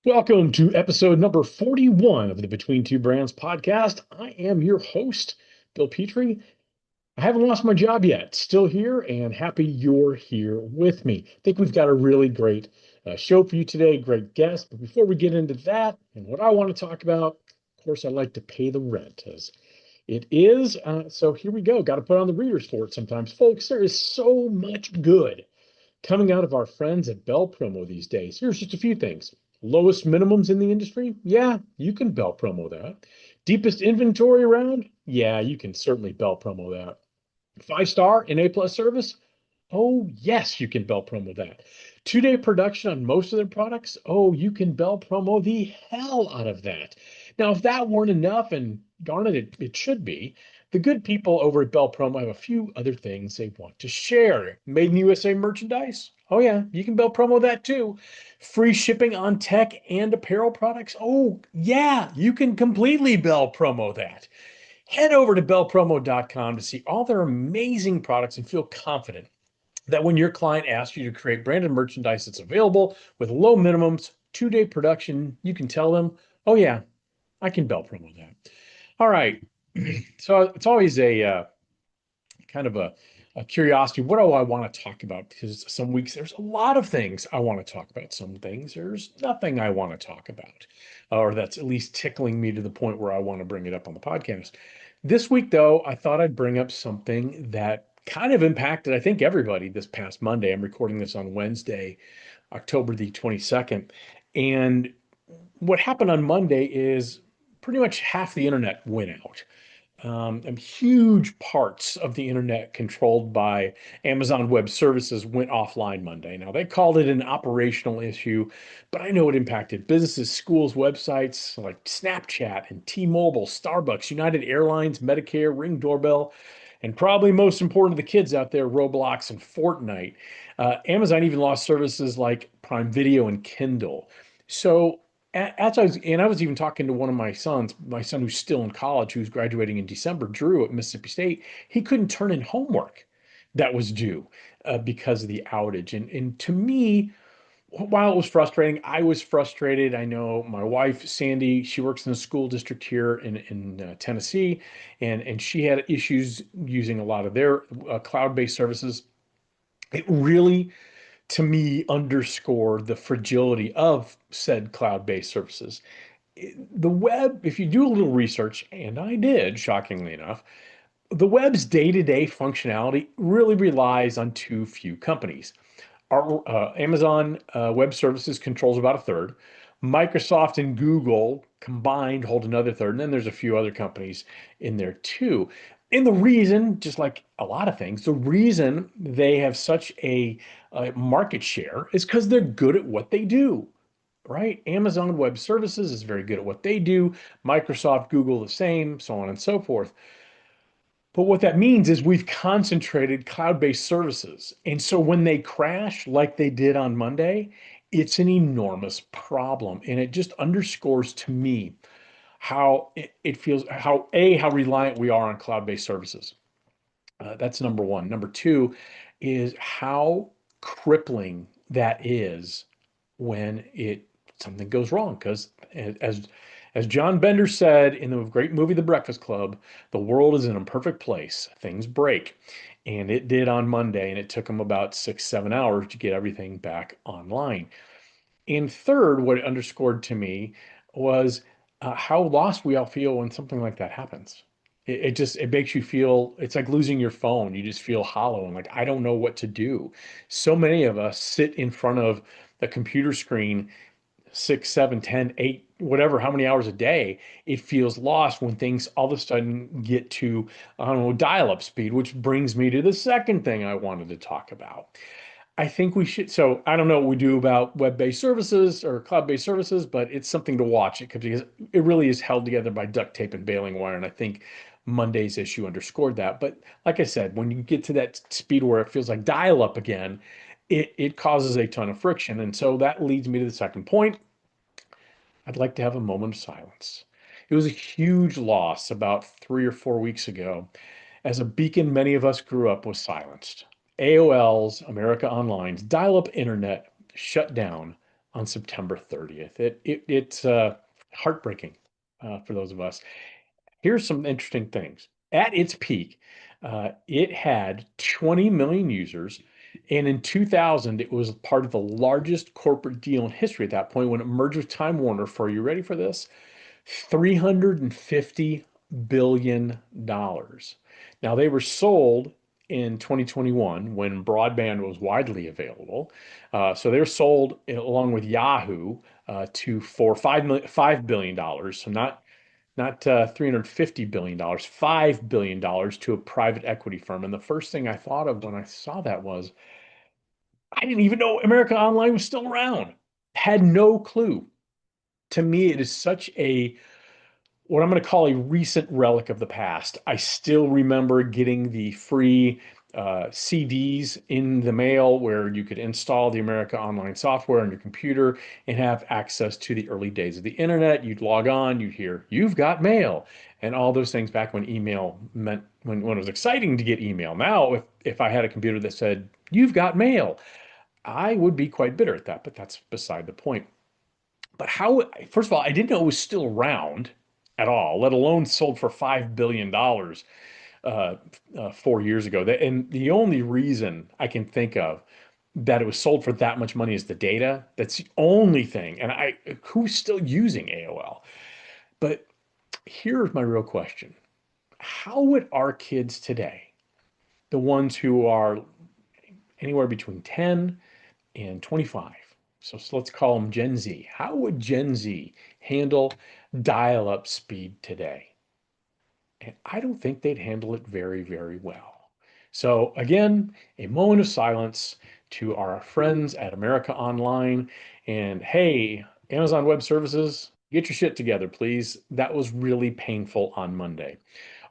Welcome to episode number 41 of the Between Two Brands podcast. I am your host, Bill Petrie. I haven't lost my job yet. Still here and happy you're here with me. I think we've got a really great show for you today, great guest. But before we get into that and what I want to talk about, of course, I like to pay the rent as it is. So here we go. Got to put on the readers for it sometimes. Folks, there is so much good coming out of our friends at Bell Promo these days. Here's just a few things. Lowest minimums in the industry? Yeah, you can Bell Promo that. Deepest inventory around? Yeah, you can certainly Bell Promo that. 5-star and A+ service? Oh, yes, you can Bell Promo that. 2-day production on most of their products? Oh, you can Bell Promo the hell out of that. Now, if that weren't enough, and darn it, it should be, the good people over at Bell Promo have a few other things they want to share. Made in USA merchandise? Oh, yeah, you can Bell Promo that too. Free shipping on tech and apparel products? Oh, yeah, you can completely Bell Promo that. Head over to bellpromo.com to see all their amazing products and feel confident that when your client asks you to create branded merchandise that's available with low minimums, 2-day production, you can tell them, oh, yeah, I can Bell Promo that. All right. So it's always a kind of a curiosity. What do I want to talk about? Because some weeks there's a lot of things I want to talk about. Some things there's nothing I want to talk about, or that's at least tickling me to the point where I want to bring it up on the podcast. This week, though, I thought I'd bring up something that kind of impacted, I think, everybody this past Monday. I'm recording this on Wednesday, October the 22nd. And what happened on Monday is pretty much half the internet went out. And huge parts of the internet controlled by Amazon Web Services went offline Monday. Now, they called it an operational issue, but I know it impacted businesses, schools, websites like Snapchat and T-Mobile, Starbucks, United Airlines, Medicare, Ring Doorbell, and probably most important to the kids out there, Roblox and Fortnite. Amazon even lost services like Prime Video and Kindle. So I was even talking to one of my son who's still in college, who's graduating in December, Drew at Mississippi State. He couldn't turn in homework that was due because of the outage. And to me, while it was frustrating, I was frustrated. I know my wife, Sandy, she works in the school district here in Tennessee, and she had issues using a lot of their cloud-based services. It really, to me, underscored the fragility of said cloud-based services. The web, if you do a little research, and I did, shockingly enough, the web's day-to-day functionality really relies on too few companies. Amazon Web Services controls about a third. Microsoft and Google combined hold another third, and then there's a few other companies in there too. And the reason, just like a lot of things, the reason they have such a market share is because they're good at what they do, right? Amazon Web Services is very good at what they do. Microsoft, Google, the same, so on and so forth. But what that means is we've concentrated cloud-based services. And so when they crash like they did on Monday, it's an enormous problem. And it just underscores to me how it feels, how reliant we are on cloud-based services. That's number one. Number two is how crippling that is when something goes wrong. Because as John Bender said in the great movie The Breakfast Club, the world is an imperfect place. Things break. And it did on Monday, and it took them about 6, 7 hours to get everything back online. And third, what it underscored to me was how lost we all feel when something like that happens. It makes you feel it's like losing your phone. You just feel hollow and like I don't know what to do. So many of us sit in front of the computer screen 6, 7, 10, 8, whatever, how many hours a day. It feels lost when things all of a sudden get to, I don't know, dial-up speed, which brings me to the second thing I wanted to talk about. I think we should. So I don't know what we do about web-based services or cloud-based services, but it's something to watch it because it really is held together by duct tape and baling wire. And I think Monday's issue underscored that. But like I said, when you get to that speed where it feels like dial-up again, it causes a ton of friction. And so that leads me to the second point. I'd like to have a moment of silence. It was a huge loss about 3 or 4 weeks ago as a beacon many of us grew up was silenced. AOL's America Online's dial up internet shut down on September 30th. It's heartbreaking for those of us. Here's some interesting things. At its peak, it had 20 million users. And in 2000, it was part of the largest corporate deal in history at that point when it merged with Time Warner for, you ready for this? $350 billion. Now, they were sold in 2021 when broadband was widely available. So they're sold along with Yahoo for $5 billion. So not $350 billion, $5 billion to a private equity firm. And the first thing I thought of when I saw that was, I didn't even know America Online was still around. Had no clue. To me, it is such what I'm going to call a recent relic of the past. I still remember getting the free CDs in the mail where you could install the America Online software on your computer and have access to the early days of the internet. You'd log on, you'd hear, "You've got mail," and all those things back when email meant, when it was exciting to get email. Now, if I had a computer that said, "You've got mail," I would be quite bitter at that, but that's beside the point. But first of all, I didn't know it was still around at all, let alone sold for $5 billion 4 years ago. And the only reason I can think of that it was sold for that much money is the data. That's the only thing. And who's still using AOL? But here's my real question. How would our kids today, the ones who are anywhere between 10 and 25, so let's call them Gen Z, how would Gen Z handle dial-up speed today? And I don't think they'd handle it very, very well. So again, a moment of silence to our friends at America Online. And hey, Amazon Web Services, get your shit together, please. That was really painful on Monday.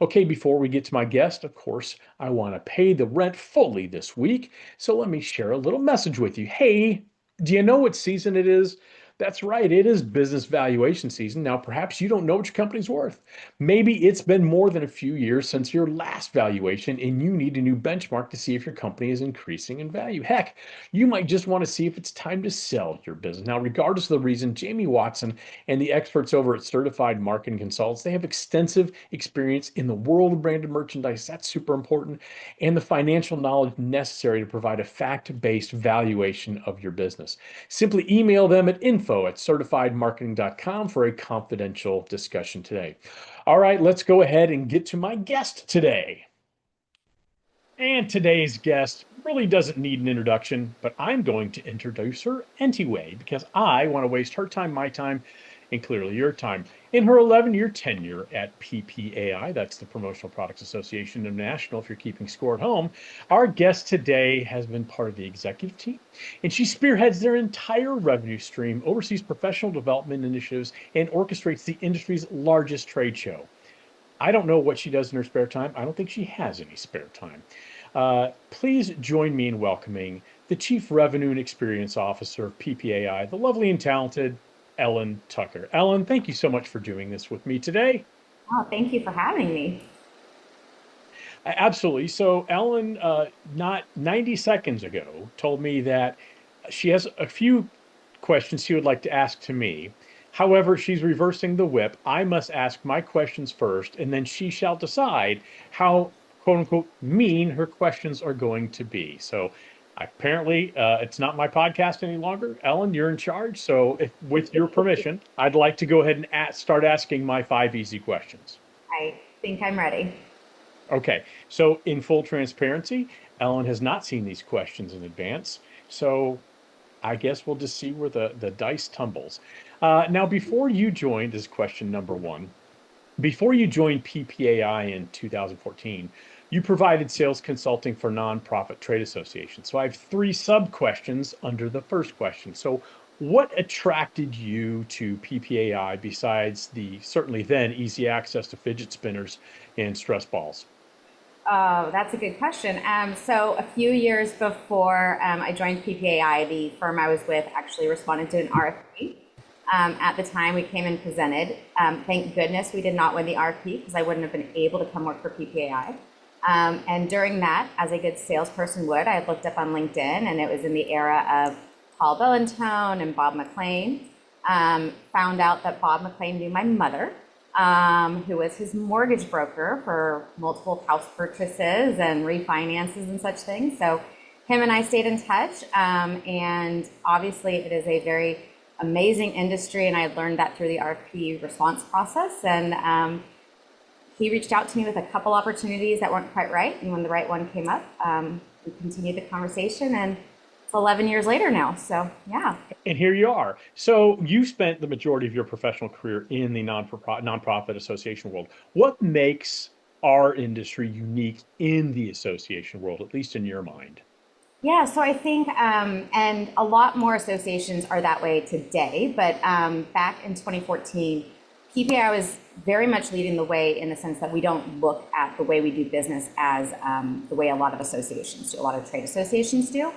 Okay, before we get to my guest, of course, I want to pay the rent fully this week. So let me share a little message with you. Hey, do you know what season it is? That's right, it is business valuation season. Now, perhaps you don't know what your company's worth. Maybe it's been more than a few years since your last valuation, and you need a new benchmark to see if your company is increasing in value. Heck, you might just want to see if it's time to sell your business. Now, regardless of the reason, Jamie Watson and the experts over at Certified Marketing Consultants, they have extensive experience in the world of branded merchandise. That's super important. And the financial knowledge necessary to provide a fact-based valuation of your business. Simply email them at info@certifiedmarketing.com for a confidential discussion today. All right, let's go ahead and get to my guest today. And today's guest really doesn't need an introduction, but I'm going to introduce her anyway because I want to waste her time, my time, and clearly your time. In her 11-year tenure at PPAI, that's the Promotional Products Association International, if you're keeping score at home, our guest today has been part of the executive team, and she spearheads their entire revenue stream, oversees professional development initiatives, and orchestrates the industry's largest trade show. I don't know what she does in her spare time. I don't think she has any spare time. Please join me in welcoming the Chief Revenue and Experience Officer of PPAI, the lovely and talented Ellen Tucker. Ellen, thank you so much for doing this with me today. Oh, thank you for having me. Absolutely. So Ellen, not 90 seconds ago, told me that she has a few questions she would like to ask to me. However, she's reversing the whip. I must ask my questions first, and then she shall decide how, quote unquote, mean her questions are going to be. So apparently, it's not my podcast any longer. Ellen, you're in charge. So with your permission, I'd like to go ahead and start asking my 5 easy questions. I think I'm ready. Okay, so in full transparency, Ellen has not seen these questions in advance. So I guess we'll just see where the dice tumbles. Now, before you joined, this is question number one. Before you joined PPAI in 2014, you provided sales consulting for nonprofit trade associations. So I have 3 sub questions under the first question. So what attracted you to PPAI besides the certainly then easy access to fidget spinners and stress balls? Oh, that's a good question. So a few years before I joined PPAI, the firm I was with actually responded to an RFP. At the time, we came and presented. Thank goodness we did not win the RFP because I wouldn't have been able to come work for PPAI. And during that, as a good salesperson would, I had looked up on LinkedIn, and it was in the era of Paul Bellantone and Bob McLean. Found out that Bob McLean knew my mother, who was his mortgage broker for multiple house purchases and refinances and such things. So him and I stayed in touch, and obviously it is a very amazing industry, and I learned that through the RFP response process. And he reached out to me with a couple opportunities that weren't quite right, and when the right one came up, we continued the conversation, and it's 11 years later now. So yeah. And here you are. So you spent the majority of your professional career in the nonprofit association world. What makes our industry unique in the association world, at least in your mind? Yeah, so I think, and a lot more associations are that way today, but back in 2014, PPAI was very much leading the way in the sense that we don't look at the way we do business as the way a lot of associations do, a lot of trade associations do.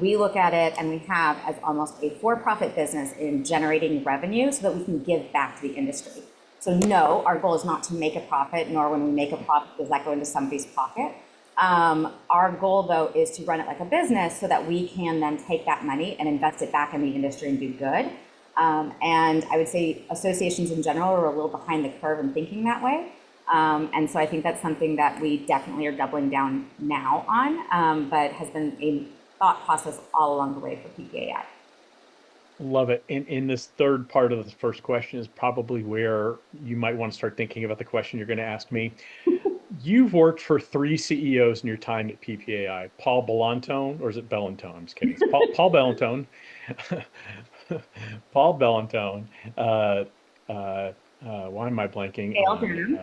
We look at it, and we have, as almost a for-profit business in generating revenue so that we can give back to the industry. So no, our goal is not to make a profit, nor when we make a profit does that go into somebody's pocket. Our goal, though, is to run it like a business so that we can then take that money and invest it back in the industry and do good. And I would say associations in general are a little behind the curve in thinking that way. And so I think that's something that we definitely are doubling down now on, but has been a thought process all along the way for PPAI. Love it. And in this third part of the first question is probably where you might want to start thinking about the question you're going to ask me. You've worked for 3 CEOs in your time at PPAI. Paul Bellantone, or is it Bellantone? I'm just kidding. It's Paul Bellantone. Paul Bellantone. Why am I blanking Dale on? Denham.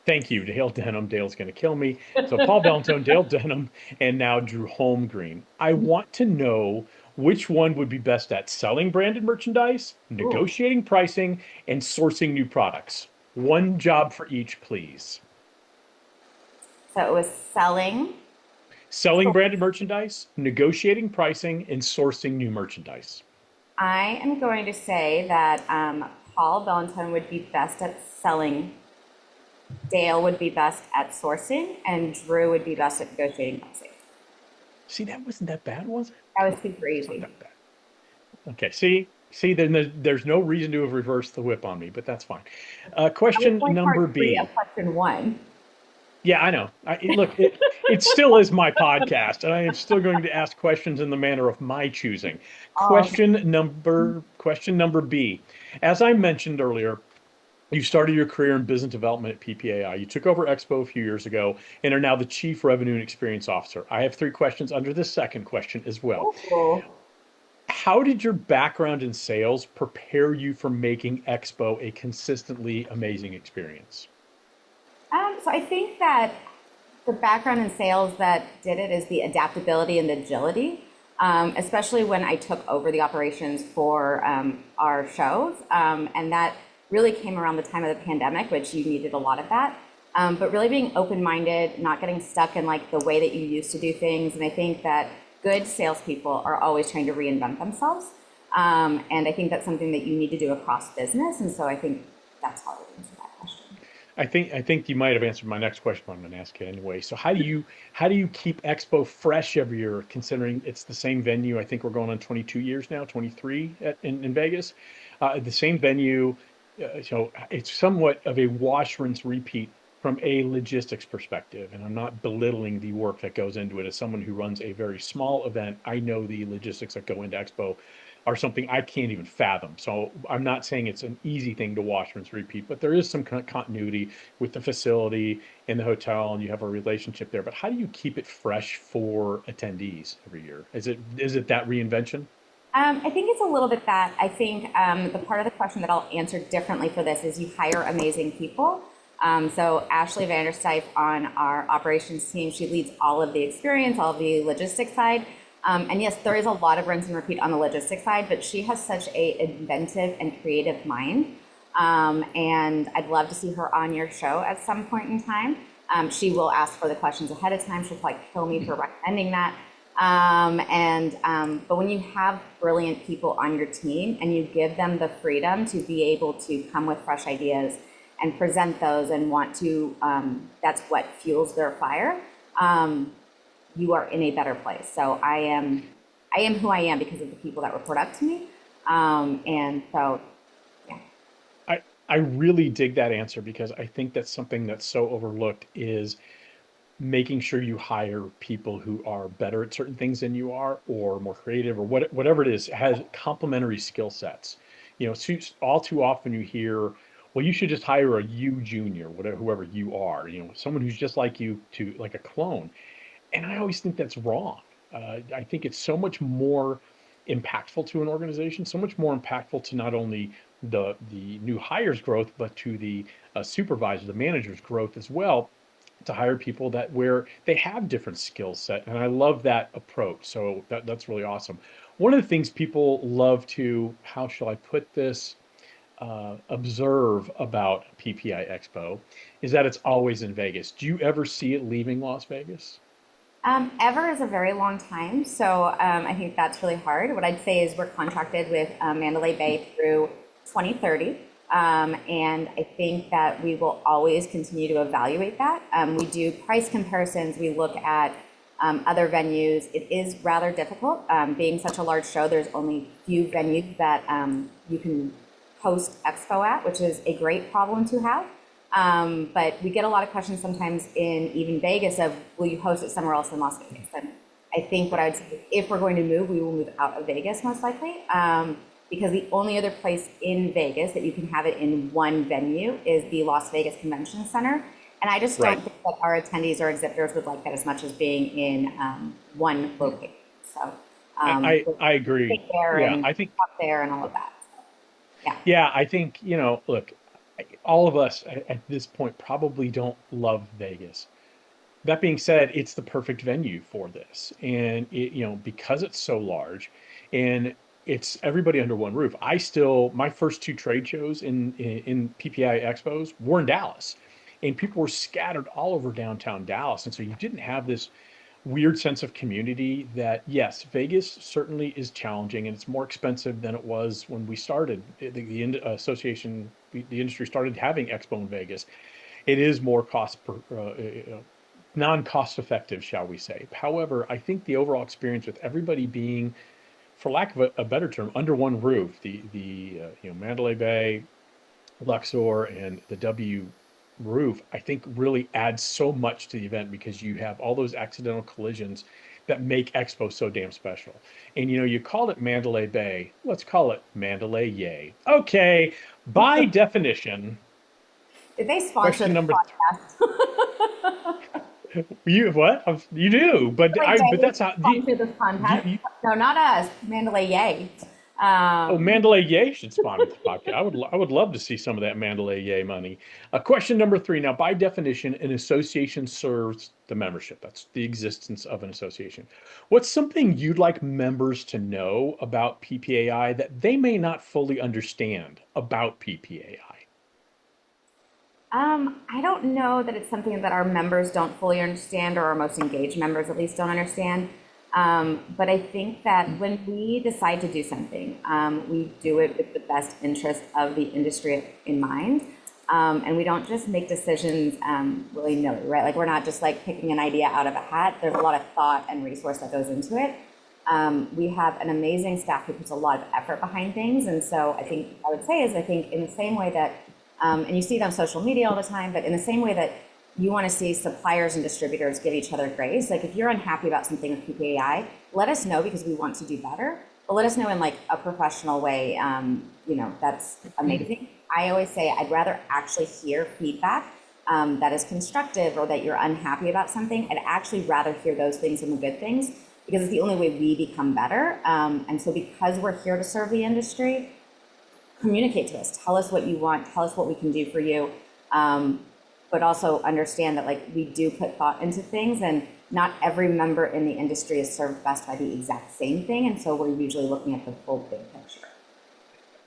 Thank you, Dale Denham. Dale's going to kill me. So Paul Bellantone, Dale Denham, and now Drew Holmgreen. I want to know which one would be best at selling branded merchandise, negotiating pricing, and sourcing new products. One job for each, please. So it was Selling branded merchandise, negotiating pricing, and sourcing new merchandise. I am going to say that Paul Bellantone would be best at selling, Dale would be best at sourcing, and Drew would be best at negotiating pricing. See, that wasn't that bad, was it? That was super easy. Not that bad. Okay, see, then there's no reason to have reversed the whip on me, but that's fine. Question number B. Question 1. Yeah, I know. Look, it still is my podcast, and I am still going to ask questions in the manner of my choosing. Question number B. As I mentioned earlier, you started your career in business development at PPAI. You took over Expo a few years ago and are now the Chief Revenue and Experience Officer. I have 3 questions under this second question as well. Cool. How did your background in sales prepare you for making Expo a consistently amazing experience? So I think that the background in sales that did it is the adaptability and the agility, especially when I took over the operations for our shows. And that really came around the time of the pandemic, which you needed a lot of that. But really being open-minded, not getting stuck in like the way that you used to do things. And I think that good salespeople are always trying to reinvent themselves. And I think that's something that you need to do across business. And so I think that's how I would answer that question. I think you might have answered my next question, but I'm going to ask it anyway. So how do you keep Expo fresh every year, considering it's the same venue? I think we're going on 22 years now, 23 in Vegas, the same venue. So it's somewhat of a wash, rinse, repeat from a logistics perspective. And I'm not belittling the work that goes into it. As someone who runs a very small event, I know the logistics that go into Expo are something I can't even fathom. So I'm not saying it's an easy thing to wash, rinse, repeat, but there is some kind of continuity with the facility and the hotel, and you have a relationship there. But how do you keep it fresh for attendees every year? Is it that reinvention? I think it's a little bit that. I think the part of the question that I'll answer differently for this is you hire amazing people. So Ashley Vanderstype on our operations team, she leads all of the experience, all of the logistics side. And yes, there is a lot of rinse and repeat on the logistics side, but she has such a inventive and creative mind. And I'd love to see her on your show at some point in time. She will ask for the questions ahead of time. She'll probably kill me for recommending that. But when you have brilliant people on your team and you give them the freedom to be able to come with fresh ideas and present those and want to, that's what fuels their fire. You are in a better place. So I I am who I am because of the people that report up to me. And so, yeah. I really dig that answer because I think that's something that's so overlooked is making sure you hire people who are better at certain things than you are, or more creative, or whatever it is, has complementary skill sets. All too often you hear, well, you should just hire a you junior, whatever, whoever you are, someone who's just like you, to like a clone. And I always think that's wrong. I think it's so much more impactful to an organization, so much more impactful to not only the new hires growth, but to the supervisor, the manager's growth as well, to hire people that where they have different skill set. And I love that approach. So that's really awesome. One of the things people love to, how shall I put this, observe about PPI Expo is that it's always in Vegas. Do you ever see it leaving Las Vegas? Ever is a very long time, so I think that's really hard. What I'd say is we're contracted with Mandalay Bay through 2030, and I think that we will always continue to evaluate that. We do price comparisons, we look at other venues. It is rather difficult. Being such a large show, there's only few venues that you can host Expo at, which is a great problem to have. But we get a lot of questions sometimes in even Vegas of, will you host it somewhere else in Las Vegas? And I think what I would say is if we're going to move, we will move out of Vegas most likely, because the only other place in Vegas that you can have it in one venue is the Las Vegas Convention Center. And I just don't think that our attendees or exhibitors would like that as much as being in one location. So I agree. there Yeah, and I think up there and all of that. So, yeah. Yeah, I think, look, all of us at this point probably don't love Vegas. That being said, it's the perfect venue for this. And because it's so large and it's everybody under one roof. My first two trade shows in PPI expos were in Dallas, and people were scattered all over downtown Dallas. And so you didn't have this weird sense of community that, yes, Vegas certainly is challenging and it's more expensive than it was when we started the industry started having expo in Vegas. It is more non-cost effective, shall we say. However, I think the overall experience with everybody being, for lack of a better term, under one roof, the Mandalay Bay, Luxor, and the W roof, I think really adds so much to the event because you have all those accidental collisions that make Expo so damn special. And you called it Mandalay Bay. Let's call it Mandalay Yay. Okay, by definition, Did they sponsor question this number podcast? you what? You do, but that's how Sponsor this podcast. you, No, not us. Mandalay Yay. oh, Mandalay Yay should sponsor the podcast. I would love to see some of that Mandalay Yay money. Question number 3. Now, by definition, an association serves the membership. That's the existence of an association. What's something you'd like members to know about PPAI that they may not fully understand about PPAI? I don't know that it's something that our members don't fully understand, or our most engaged members at least don't understand. But I think that when we decide to do something, we do it with the best interest of the industry in mind. And we don't just make decisions willy-nilly, right? Like we're not just like picking an idea out of a hat. There's a lot of thought and resource that goes into it. We have an amazing staff who puts a lot of effort behind things. And so I think in the same way that, and you see it on social media all the time, but in the same way that you want to see suppliers and distributors give each other grace. Like if you're unhappy about something with PPAI, let us know because we want to do better. But let us know in like a professional way. That's amazing. I always say I'd rather actually hear feedback that is constructive or that you're unhappy about something. I'd actually rather hear those things than the good things because it's the only way we become better. And so because we're here to serve the industry, communicate to us. Tell us what you want. Tell us what we can do for you. But also understand that like we do put thought into things and not every member in the industry is served best by the exact same thing. And so we're usually looking at the full big picture.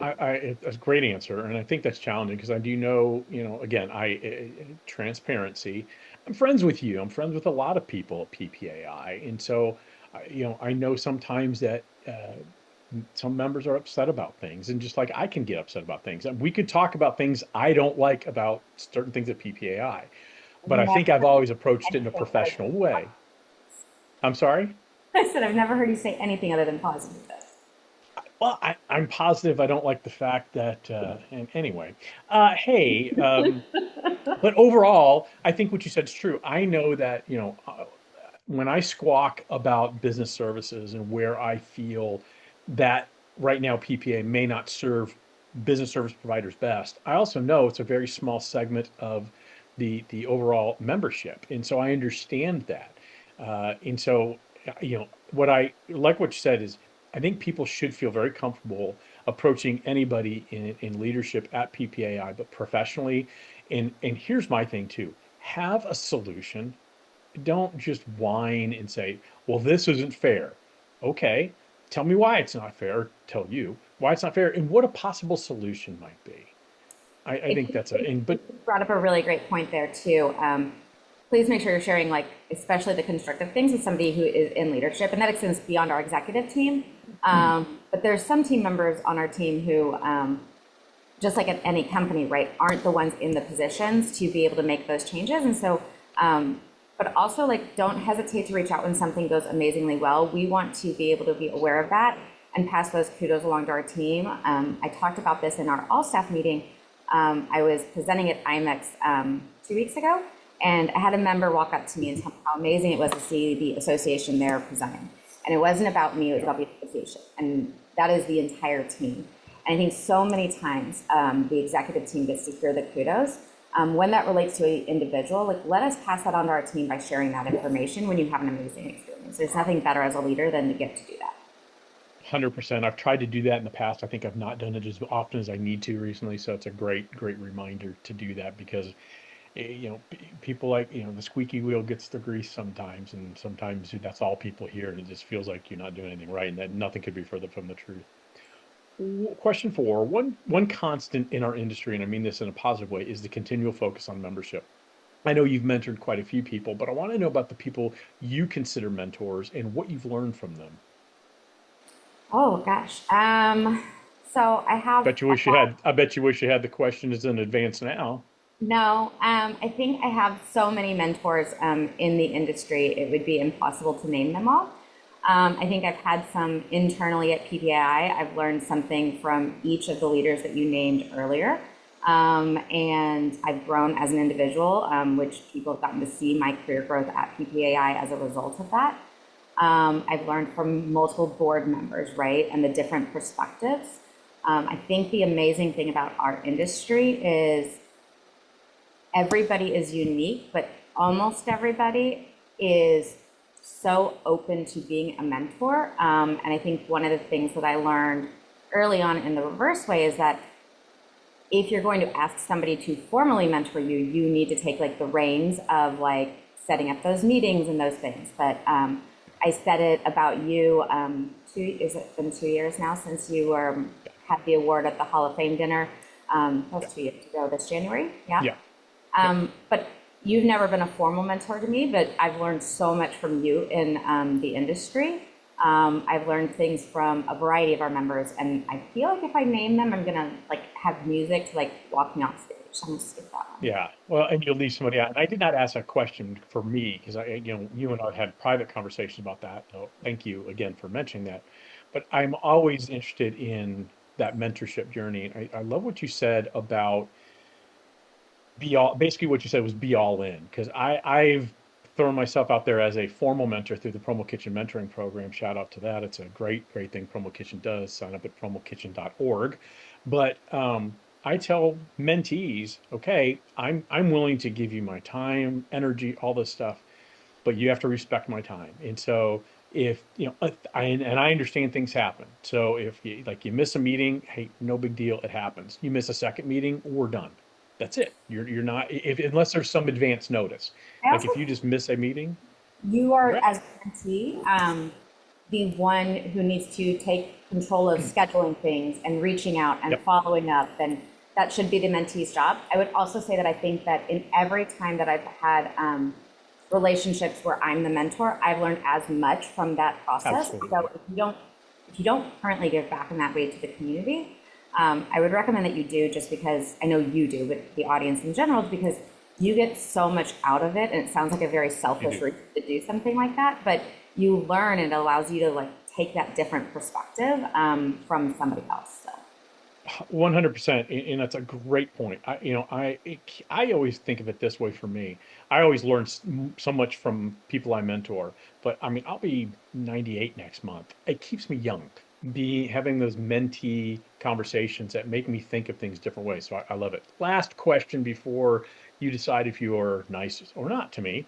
It's a great answer. And I think that's challenging because I do know, again, transparency. I'm friends with you. I'm friends with a lot of people at PPAI. And so, I know sometimes that some members are upset about things, and just like I can get upset about things. And we could talk about things I don't like about certain things at PPAI, but I think I've always approached it in a professional way. I'm sorry? I said, I've never heard you say anything other than positive. Well, I'm positive I don't like the fact that, and anyway, hey, but overall, I think what you said is true. I know that, when I squawk about business services and where I feel that right now PPA may not serve business service providers best, I also know it's a very small segment of the overall membership, and so I understand that. And so, what I like what you said is I think people should feel very comfortable approaching anybody in leadership at PPAI, but professionally. And here's my thing too: have a solution. Don't just whine and say, well, this isn't fair. Okay, tell me why it's not fair. Tell you why it's not fair and what a possible solution might be. I think that's You brought up a really great point there too. Please make sure you're sharing, like, especially the constructive things with somebody who is in leadership, and that extends beyond our executive team. But there's some team members on our team who, just like at any company, right, aren't the ones in the positions to be able to make those changes. And so, but also, like, don't hesitate to reach out when something goes amazingly well. We want to be able to be aware of that and pass those kudos along to our team. I talked about this in our all-staff meeting. I was presenting at IMEX 2 weeks ago, and I had a member walk up to me and tell me how amazing it was to see the association there presenting. And it wasn't about me, it was about the association. And that is the entire team. And I think so many times the executive team gets to hear the kudos. When that relates to an individual, like, let us pass that on to our team by sharing that information when you have an amazing experience. There's nothing better as a leader than to get to do that. 100%. I've tried to do that in the past. I think I've not done it as often as I need to recently. So it's a great reminder to do that because, people like, the squeaky wheel gets the grease sometimes. And sometimes that's all people hear. And it just feels like you're not doing anything right. And that nothing could be further from the truth. Question 4, one constant in our industry, and I mean this in a positive way, is the continual focus on membership. I know you've mentored quite a few people, but I want to know about the people you consider mentors and what you've learned from them. Oh gosh. So I have. I bet you wish you had the questions in advance now. No, I think I have so many mentors in the industry, it would be impossible to name them all. I think I've had some internally at PPAI. I've learned something from each of the leaders that you named earlier. And I've grown as an individual, which people have gotten to see my career growth at PPAI as a result of that. I've learned from multiple board members, right, and the different perspectives. I think the amazing thing about our industry is everybody is unique, but almost everybody is so open to being a mentor. And I think one of the things that I learned early on in the reverse way is that if you're going to ask somebody to formally mentor you, you need to take, like, the reins of, like, setting up those meetings and those things. But I said it about you, is it been 2 years now since you had the award at the Hall of Fame dinner? That was 2 years ago, this January, yeah? Yeah. But you've never been a formal mentor to me, but I've learned so much from you in the industry. I've learned things from a variety of our members, and I feel like if I name them, I'm gonna, like, have music to, like, walk me off stage. So I'm gonna skip that one. Yeah, well, and you'll leave somebody out. And I did not ask a question for me because you and I had private conversations about that. So thank you again for mentioning that. But I'm always interested in that mentorship journey. I love what you said about basically what you said was be all in, because I've thrown myself out there as a formal mentor through the Promo Kitchen mentoring program. Shout out to that. It's a great thing Promo Kitchen does. Sign up at promokitchen.org. But I tell mentees, okay, I'm willing to give you my time, energy, all this stuff, but you have to respect my time. And so if I understand things happen. So if you miss a meeting, hey, no big deal, it happens. You miss a second meeting, we're done. That's it. You're not, unless there's some advance notice. Like if you just miss a meeting, you are, as a mentee, the one who needs to take control of scheduling things and reaching out and following up, and that should be the mentee's job. I would also say that I think that in every time that I've had relationships where I'm the mentor, I've learned as much from that process. Absolutely. So if you don't currently give back in that way to the community, I would recommend that you do, just because I know you do, but the audience in general, because you get so much out of it. And it sounds like a very selfish reason to do something like that, but you learn, and it allows you to like take that different perspective from somebody else. So 100%, and that's a great point. I always think of it this way for me. I always learn so much from people I mentor, but I mean, I'll be 98 next month. It keeps me young. Be having those mentee conversations that make me think of things different ways. So I love it. Last question before you decide if you are nice or not to me.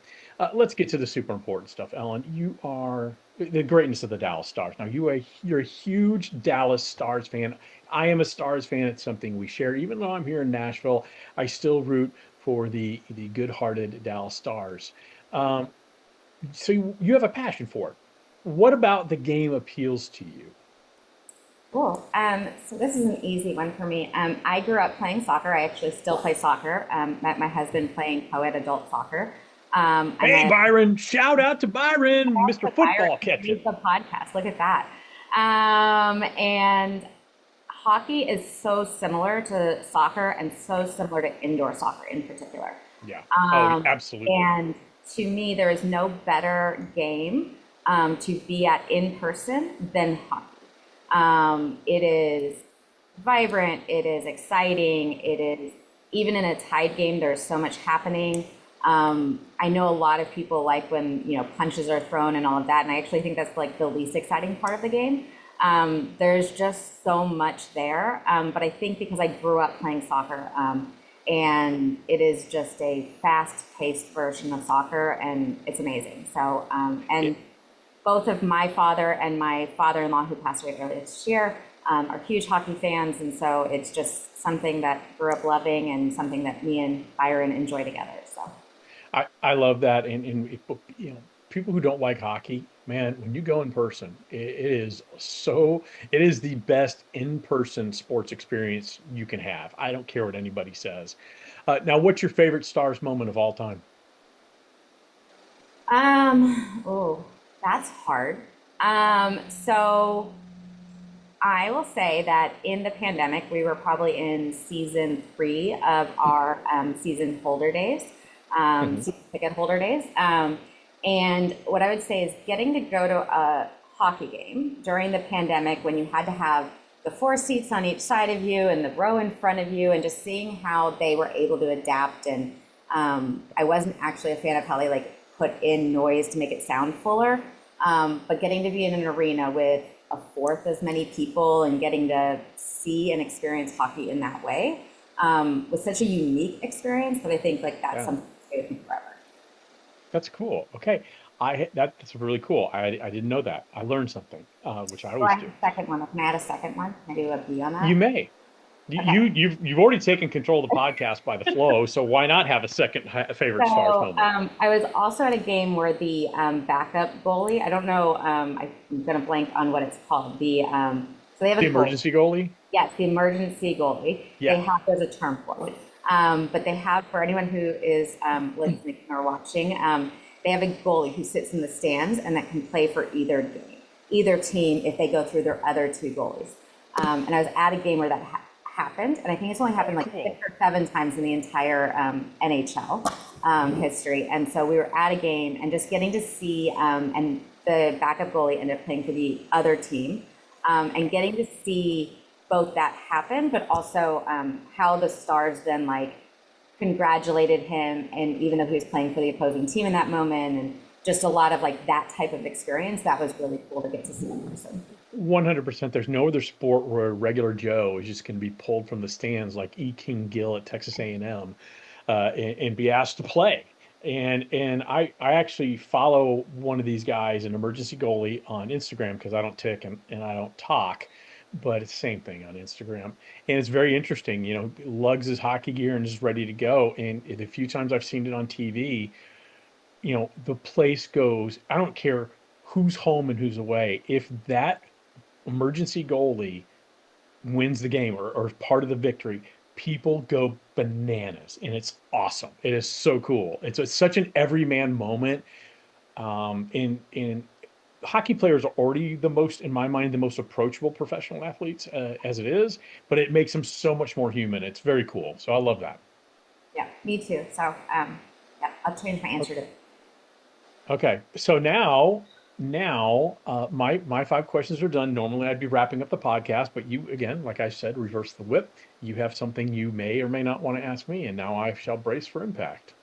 Let's get to the super important stuff, Ellen. You are the greatness of the Dallas Stars. Now, you're a huge Dallas Stars fan. I am a Stars fan. It's something we share. Even though I'm here in Nashville, I still root for the good-hearted Dallas Stars. Um, so you have a passion for it. What about the game appeals to you? cool. So this is an easy one for me. I grew up playing soccer. I actually still play soccer. Met my husband playing co-ed adult soccer. I'm Hey, a Byron! Shout out to Byron, Mr. Byron Football Catching. the podcast. Look at that. And hockey is so similar to soccer and so similar to indoor soccer in particular. Yeah. Oh, Um, absolutely. and to me, there is no better game to be at in person than hockey. It is vibrant, it is exciting, it is even in a tied game, there's so much happening. I know a lot of people like when punches are thrown and all of that, and I actually think that's like the least exciting part of the game. There's just so much there, but I think because I grew up playing soccer, and it is just a fast-paced version of soccer, and it's amazing. So, Yeah. and both of my father and my father-in-law, who passed away earlier this year, are huge hockey fans, and so it's just something that grew up loving and something that me and Byron enjoy together. So. I love that. People who don't like hockey, man, when you go in person, it is the best in-person sports experience you can have. I don't care what anybody says. Now, what's your favorite Stars moment of all time? Oh, that's hard. So I will say that in the pandemic, we were probably in season 3 of our season holder days, Hmm. season ticket holder days. And what I would say is getting to go to a hockey game during the pandemic when you had to have the 4 seats on each side of you and the row in front of you, and just seeing how they were able to adapt. And I wasn't actually a fan of how they like put in noise to make it sound fuller, but getting to be in an arena with a fourth as many people and getting to see and experience hockey in that way was such a unique experience that I think like that's Yeah. something to stay with me forever. That's cool. Okay. That's really cool. I didn't know that. I learned something, which I So I always have do. a second one. Can I add a second one? Can I do a B on You that? may. Okay. You've already taken control of the podcast by the flow, so why not have a second favorite Stars So moment? I was also at a game where the backup goalie, I don't know, I'm going to blank on what it's called. So they have The a goalie. emergency goalie? Yes, the emergency goalie. They Yeah. have, there's a term for it. But they have, for anyone who is listening or watching, they have a goalie who sits in the stands and that can play for either game, either team if they go through their other two goalies. And I was at a game where that happened, and I think it's only happened Oh, like cool. 6 or 7 times in the entire NHL history. And so we were at a game and just getting to see, and the backup goalie ended up playing for the other team, and getting to see both that happen, but also how the Stars then like congratulated him, and even though he was playing for the opposing team in that moment, and just a lot of like that type of experience that was really cool to get to see in person. 100%. There's no other sport where a regular Joe is just going to be pulled from the stands like E. King Gill at Texas A&M, and be asked to play. And I actually follow one of these guys, an emergency goalie, on Instagram because I don't tick and I don't talk, but it's the same thing on Instagram. And it's very interesting. Lugs his hockey gear and is ready to go. And the few times I've seen it on TV, the place goes, I don't care who's home and who's away. If that emergency goalie wins the game or is part of the victory, people go bananas, and it's awesome. It is so cool. It's such an everyman moment. In hockey players are already the most, in my mind, the most approachable professional athletes as it is, but it makes them so much more human. It's very cool. So I love that. Yeah, me too. So yeah, I'll change my answer to Okay, so now Now, my five questions are done. Normally, I'd be wrapping up the podcast, but you, again, like I said, reverse the whip. You have something you may or may not want to ask me, and now I shall brace for impact.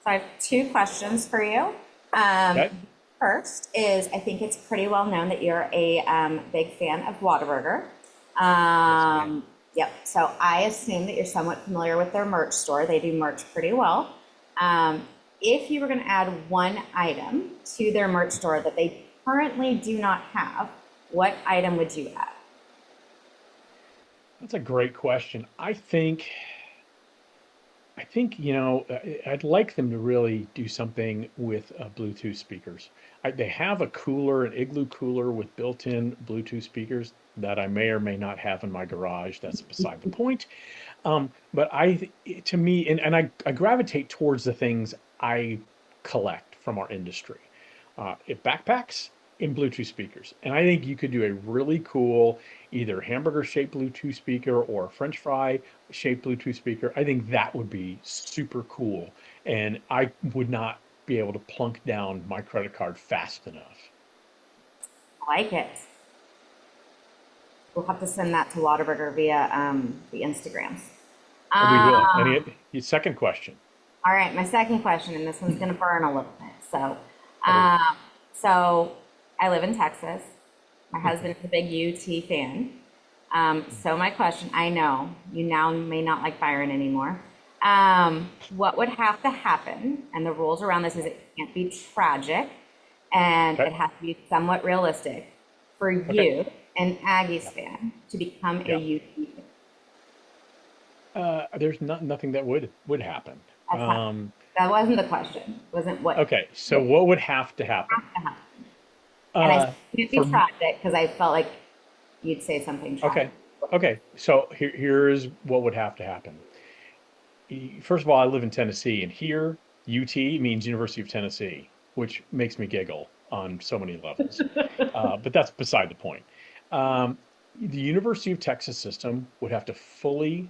So I have two questions for you. Um, Okay? First is I think it's pretty well known that you're a big fan of Whataburger. Yes, ma'am. Yep. So I assume that you're somewhat familiar with their merch store. They do merch pretty well. If you were going to add one item to their merch store that they currently do not have, what item would you add? That's a great question. I think, I'd like them to really do something with Bluetooth speakers. They have a cooler, an Igloo cooler with built-in Bluetooth speakers that I may or may not have in my garage. That's beside the point. But to me, and I gravitate towards the things I collect from our industry. Backpacks and Bluetooth speakers. And I think you could do a really cool either hamburger shaped Bluetooth speaker or a French fry shaped Bluetooth speaker. I think that would be super cool. And I would not be able to plunk down my credit card fast enough. I like it. We'll have to send that to Whataburger via the Instagrams. We will. Uh, Your second question. all right, my second question, and this one's going to burn a little bit. Oh, Um, so I live in Texas. My husband is a big UT fan. So my question, I know you now may not like Byron anymore. What would have to happen? And the rules around this is it can't be tragic, and okay. it has to be somewhat realistic for Okay. you, an Aggies fan, to become a Yeah. UT fan. There's nothing that would happen. That's not, that wasn't the question. It wasn't Okay. So what what would have to happen? has to happen. And I said Uh, it can't be for tragic because I felt like you'd say something tragic. Okay. Okay. So here's what would have to happen. First of all, I live in Tennessee, and here UT means University of Tennessee, which makes me giggle on so many levels. But that's beside the point. Um, the University of Texas system would have to fully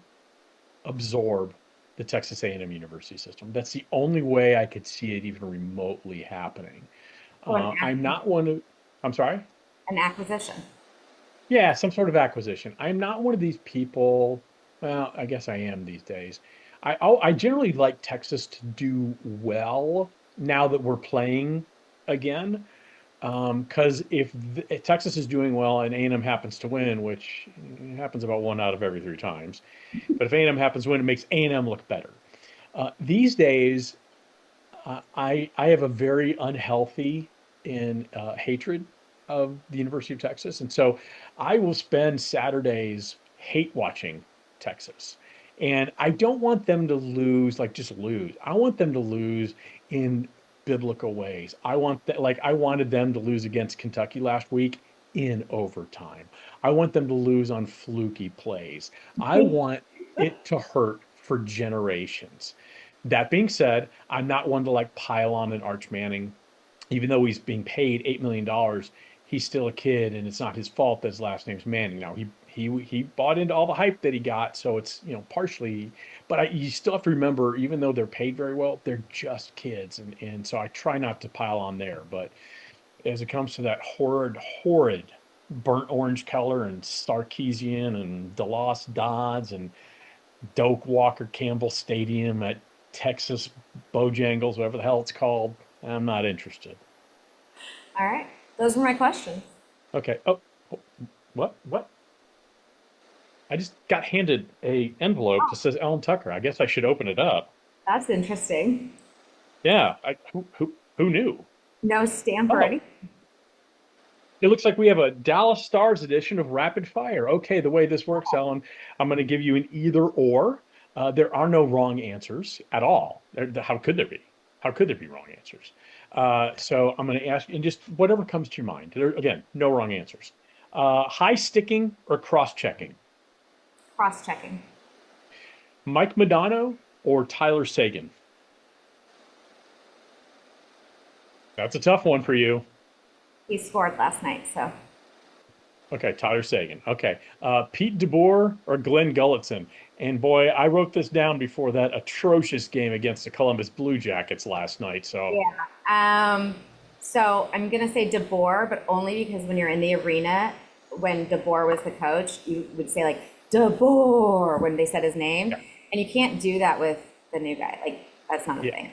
absorb the Texas A&M University system. That's the only way I could see it even remotely happening. So I'm not one of, I'm sorry? an acquisition. Yeah, some sort of acquisition. I'm not one of these people. Well, I guess I am these days. I generally like Texas to do well now that we're playing again. Because if Texas is doing well and A&M happens to win, which happens about one out of every three times, but if A&M happens to win, it makes A&M look better. These days, I have a very unhealthy in hatred of the University of Texas, and so I will spend Saturdays hate watching Texas. And I don't want them to lose, like just lose. I want them to lose in biblical ways. I wanted them to lose against Kentucky last week in overtime. I want them to lose on fluky plays. I want it to hurt for generations. That being said, I'm not one to like pile on an Arch Manning, even though he's being paid $8 million. He's still a kid, and it's not his fault that his last name's Manning. Now he bought into all the hype that he got, so it's partially. But you still have to remember, even though they're paid very well, they're just kids, and so I try not to pile on there. But as it comes to that horrid burnt orange color and Sarkeesian and DeLoss Dodds and Doak Walker Campbell Stadium at Texas Bojangles, whatever the hell it's called. I'm not interested. All right. Those were my questions. Okay. Oh, what? What? I just got handed a envelope that says Ellen Tucker. I guess I should open it up. That's interesting. Yeah. Who knew? No stamp or Oh, anything. it looks like we have a Dallas Stars edition of Rapid Fire. Okay, the way this works, Ellen, I'm going to give you an either or. There are no wrong answers at all. How could there be? How could there be wrong answers? So I'm going to ask, and just whatever comes to your mind. Again, no wrong answers. High sticking or cross checking? Cross-checking. Mike Modano or Tyler Sagan? That's a tough one for you. He scored last night, so Okay, Tyler Sagan. Okay. Pete DeBoer or Glenn Gulletson? And boy, I wrote this down before that atrocious game against the Columbus Blue Jackets last night. So, yeah. So I'm going to say DeBoer, but only because when you're in the arena, when DeBoer was the coach, you would say like DeBoer when they said his name. Yeah. And you can't do that with the new guy. Like, that's not a Yeah. thing.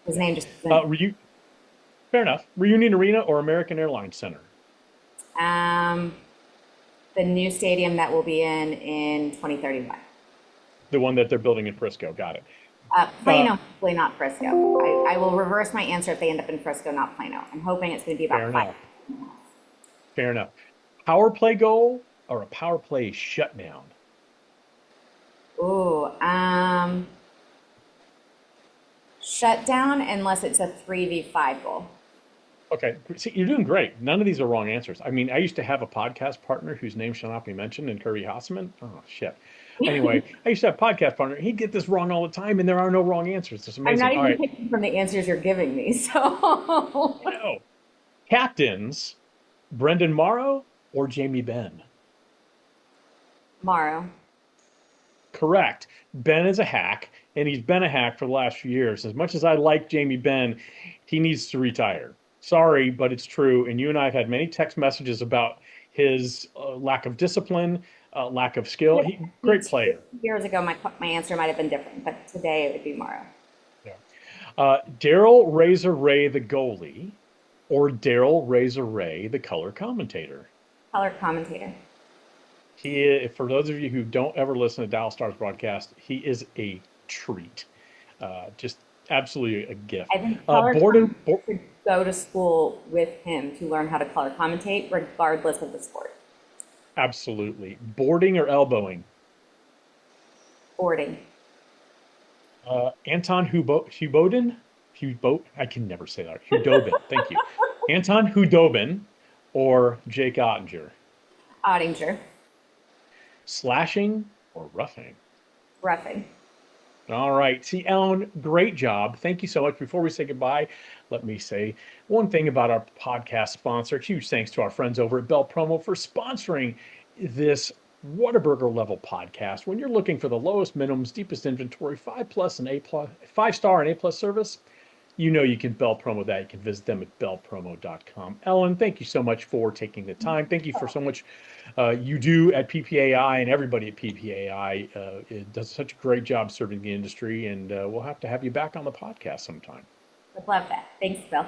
His name just Fair enough. Reunion Arena or American Airlines Center? um, the new stadium that we'll be in 2031. The one that they're building in Frisco. Got it. Uh, Plano, hopefully not Frisco. I will reverse my answer if they end up in Frisco, not Plano. I'm hoping it's going to be Fair about five. enough. Fair enough. Power play goal or a power play shutdown? Ooh, shut down unless it's a 3v5 goal. Okay. See, you're doing great. None of these are wrong answers. I mean, I used to have a podcast partner whose name shall not be mentioned, and Kirby Hasseman. Oh, shit. Anyway, I used to have a podcast partner. He'd get this wrong all the time, and there are no wrong answers. It's I'm amazing. not All even right. picking from the answers you're giving me, so I know. Captains, Brendan Morrow or Jamie Benn? Morrow. Correct. Ben is a hack, and he's been a hack for the last few years. As much as I like Jamie Benn, he needs to retire. Sorry, but it's true. And you and I have had many text messages about his lack of discipline, lack of skill. Great Two player. years ago, my answer might have been different, but today it would be Morrow. Yeah. Daryl Razor Ray, the goalie, or Daryl Razor Ray, the color commentator? Color commentator. For those of you who don't ever listen to Dallas Stars broadcast, he is a treat. Just absolutely a gift. I think color Borden, commentators should go to school with him to learn how to color commentate, regardless of the sport. absolutely. Boarding or elbowing? Boarding. Anton Hubodin? I can never say that. Hudobin. Thank you. Anton Hudobin or Jake Ottinger? Ottinger. Slashing or roughing? Roughing. All right. See, Ellen, great job. Thank you so much. Before we say goodbye, let me say one thing about our podcast sponsor. Huge thanks to our friends over at Bell Promo for sponsoring this Whataburger level podcast. When you're looking for the lowest minimums, deepest inventory, 5+ and A+, 5-star and A+ service, you know you can Bell Promo that. You can visit them at bellpromo.com. Ellen, thank you so much for taking the time. Thank you for so much you do at PPAI, and everybody at PPAI it does such a great job serving the industry, and we'll have to have you back on the podcast sometime. Would love that. Thanks, Bill.